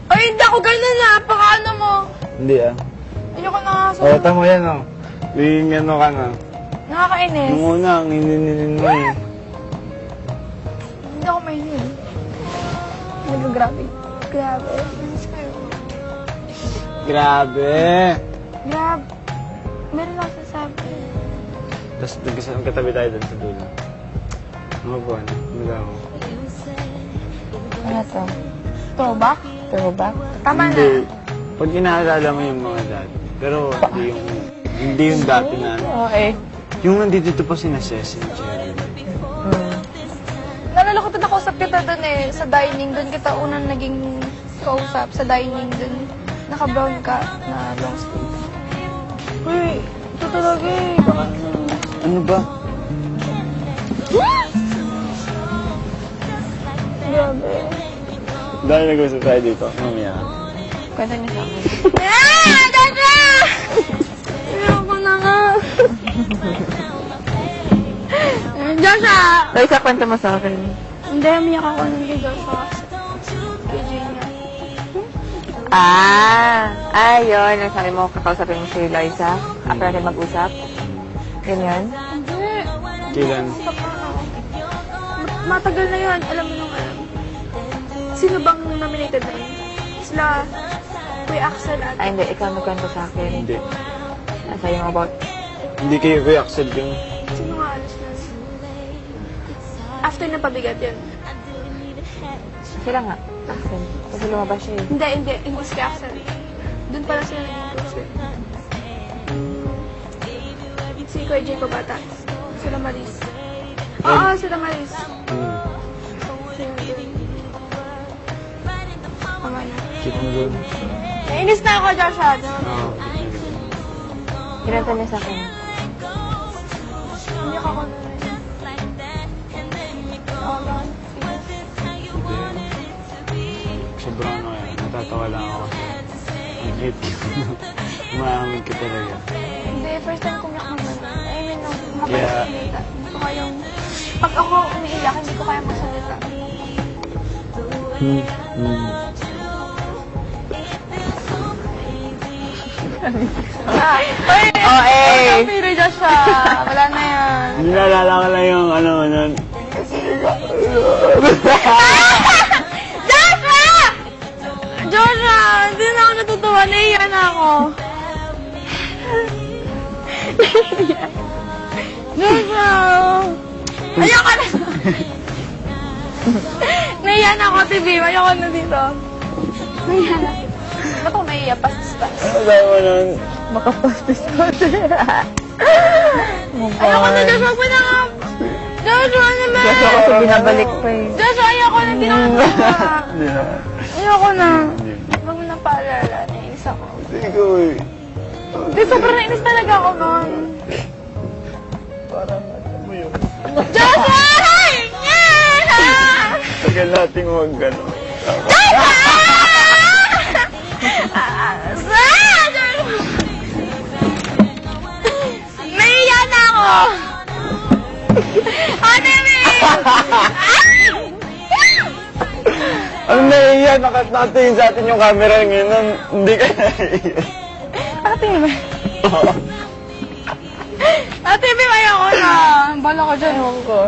Ay, hindi ako ganun na. Paano mo? Hindi ah. Ayoko na nga sa... O, tamo yan oh. Biging ano ka na. Nakakainis. Nung una, ang hininin mo eh. Hindi ako mahinig. Nag-grabe. Grabe. Miss ko yun. Grabe! Grabe. Meron ako sasabi. Tapos nagkatabi tayo doon sa dulo. Ano po, ano? Ano mo? Ano to? Throwback? Throwback? Tama Hindi. na. Pag inaalala mo yung mga dati. Pero hindi yung dati na ano. Okay. Yung nandito pa si Nases and Cherry. Nalala ko ito, nakausap kita doon eh, sa dining. Doon kita unang naging kausap sa dining doon. Naka-brown ka na long sleeve. Uy, ito talaga eh. Ano ba? Grabe. Dahil nag-usap tayo dito. Mamaya. Kwento niyo sa akin. Dada! Ayoko na nga. Joshua! Ay, kwento mo sa akin. Hindi, umiyak ako nung kay Joshua. Kay Gina. Yun. Ang sabi mo, kakausapin mo si Liza. After natin mag-usap. Ganyan. Hindi. Kailan? Matagal na yun. Alam mo nung alam. Sino bang nominated na yun? Sila, Kuya Axel at... Ay, hindi. Ikaw nagkwento sa akin. Hindi. Ang sabi mo about... Hindi kayo Kuya Axel yung... Sino nga alas na? After ng pabigat yun. Sila nga. Axel. Kasi lumabas siya eh. Hindi si Kuya Axel. Doon pala sila naging close eh. Si Kuya Jacob Bata. Sila Maris. Oo, sila Maris. Sila doon. Tama na. Keep mo doon. Nainis na ako, Joshua. Oo. Kinanta niya sa akin. Hindi ako nun. Oo, lang. Sobrang ano kaya. Natatawa lang ako kasi. Ang cute ko. Umaamig ka talaga. Hindi, first time kumiyak ng gano'n. I mean, nung Yeah. makapagsalita. Hindi ko kayang... Pag ako umiiyak, hindi ko kaya magsalita. Ay! Oh, eh! Pero Joshua, wala na yan. Hindi naalala ko lang yung ano nun. Joshua! Joshua! Hindi na ako natutuwa. Naiiyan na ako. Joshua! Ayoko na. Naiiyan ako, TV. Ayoko na dito. Naiiyan na. Ba't ako naiiyan? Pastas. Ano sabi mo nun? Makapastis ko siya. Ayoko na, Joshua. Huwag mo na nga. Joshua naman! Kasi ako binabalik pa eh. Joshua, ayoko na. Hindi na ako natutuwa. Hindi na. Ayoko na. Hindi. Huwag mo na paalala. Nainis ako. Hindi ko eh. Hindi, sobrang nainis talaga ako noon. Parang ano mo yun. Joshua! Yeah! Tagal nating huwag gano'n. Naiya na ako! Ate May! Ano naiiyan? Nakatingin sa atin yung camera ngayon. Hindi ka naiiyan. Ate May? Ate May, ayoko na. Bala ko dyan. Ewan ko.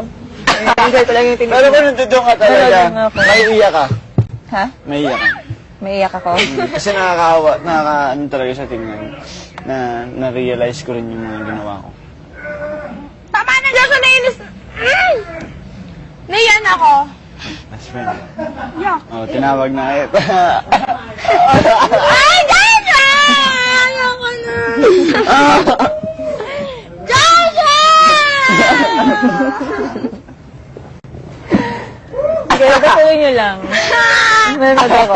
Enjoy ko lang yung Pero tinigil. kung nandito ka talaga, Talaga ako. maiiyak ka. Ha? Maiiyak ka. Maiiyak ako? Kasi nakakaawa, ano talaga sa tingnan. Na-realize ko rin yung mga ginawa ko. Tama na, Joshua, nainis. Naiyan ako. Best friend. Yeah. Oh, tinawag na ito. Ay, Joshua! Ayoko na. Joshua! Sige, natuloy niyo lang. Nanonood ako.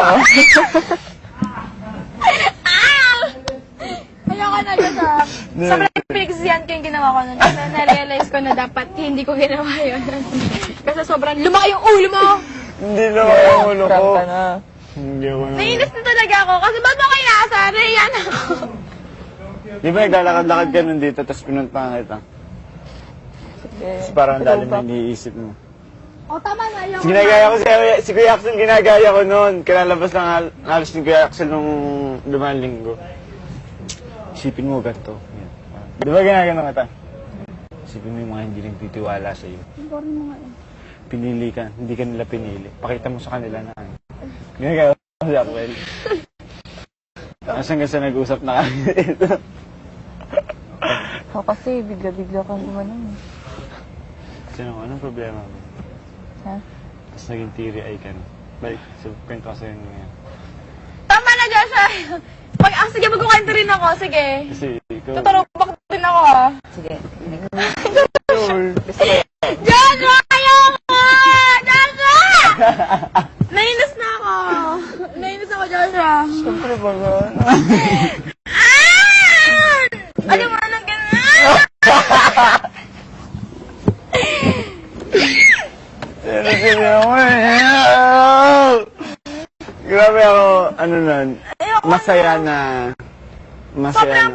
Ayoko na, Joshua. Sobrang pinagsisihan ko yung ginawa ko nun. Kasi na-realize ko na dapat hindi ko ginawa yun. Kasi sobrang lumaki yung ulo mo. Hindi naman yung ulo ko. Prank ka na. Hindi ako na. Nainis na talaga ako. Kasi ba't mo kayo nasa? Naiyan ako. Di ba naglalakad-lakad ka nun dito, tapos pinuntahan kita? Sige. Tapos parang ang lalim na iniisip mo. O, tama na. Ayaw Ginagaya ko si Kuya Axel, ginagaya ko noon. Kinalabas ng halos ni Kuya Axel nung lumang linggo. Isipin mo ganito. Yan. Di ba ginagano ka ta? Isipin mo yung mga hindi nagtitiwala sa'yo. Boring mo nga eh. Pinili ka, hindi ka nila pinili. Pakita mo sa kanila na ano. Ginagaya ko si Axel. Hanggang sa nag-usap na kami dito. O kasi bigla-bigla kang gumanon. Sino, anong problema mo? Ha? Tapos naging teary-eye ka na. Balik, so, kwento ka sa'yo ngayon. Tama na, Joshua! Sige, magkukwento rin ako. Sige. Kasi ikaw... Tuturubak din ako, ha? Sige. Joshua! Ayaw ko! Joshua! Nainis na ako. Nainis ako, Joshua. Siyempre ba yan? Ano mo nang gano'n? Grabe ako, ano nun, masaya na... Masaya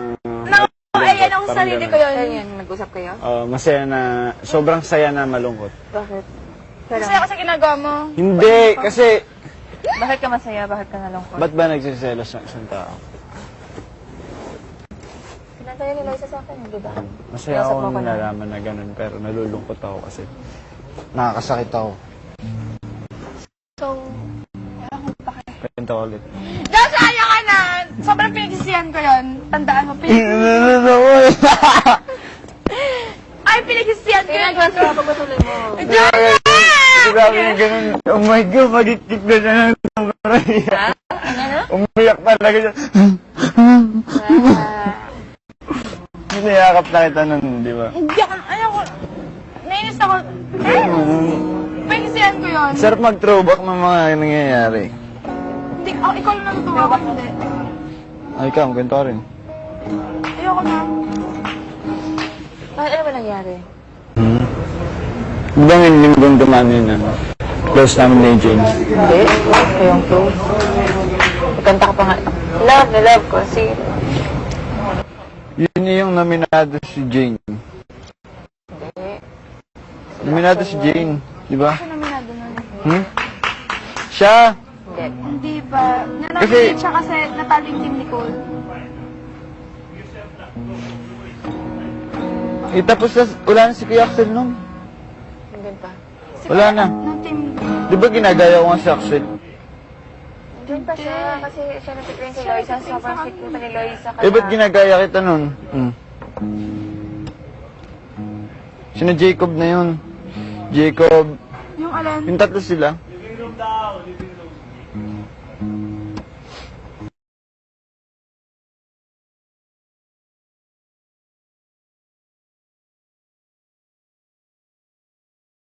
na... Ayan ako sa sarili ko Kaya yun. yan, nag-usap kayo? Masaya na... Sobrang saya na malungkot. Bakit? Kasi ako sa ginagawa mo. Hindi, kasi... Bakit ka masaya? Bakit ka nalungkot? Ba't ba nagsiselos ng isang tao? Pinantaya ni Loisa sa akin, di ba? Masaya Kausap ako mo ko nung na. nalaman na ganun, pero nalulungkot ako kasi nakakasakit ako. So, Kwento ko ulit. Joshua, ayaw ka na! Sobrang pinagsisihan ko yun. Tandaan mo, Ay, pinagsisihan ko yun. Transfer ako, patuloy mo. Joshua! Grabe yung ganun. Oh my God, magitik na siya ng sobrang iyak. Ha? Ano? Umiyak talaga siya. Niyakap na kita nun, di ba? Hindi ako, ayaw ko. Nainis ako. Pinagsisihan ko yun. Sarap mag-throwback ng mga nangyayari. Hindi, ikaw lang natutuwa ako, hindi. Ay, ikaw, kwento ka rin. Ayoko na. Ano ba nangyari? Di ba may linggong dumaan yun, ano? Close namin ni Jane. Hindi. Kayong close. Magkanta ka pa nga. Love na love ko. Si... Yun yung nominado si Jane. Hindi. Nominado si Jane, di ba? Ano nominado nun? Siya! Hindi. Hindi ba? Kasi- Nanominate siya kasi natalo yung Team Nicole. Tapos wala na si Kuya Axel nun. Hindi pa. Wala na. Ng Team... Di ba ginagaya ko nga si Axel? Hindi pa siya. Kasi siya nag-train si Loisa. Sobrang sweet po ni Loisa. Eh, ba't ginagaya kita nun? Sino Jacob na yun? Jacob. Yung alin? Yung tatlo sila.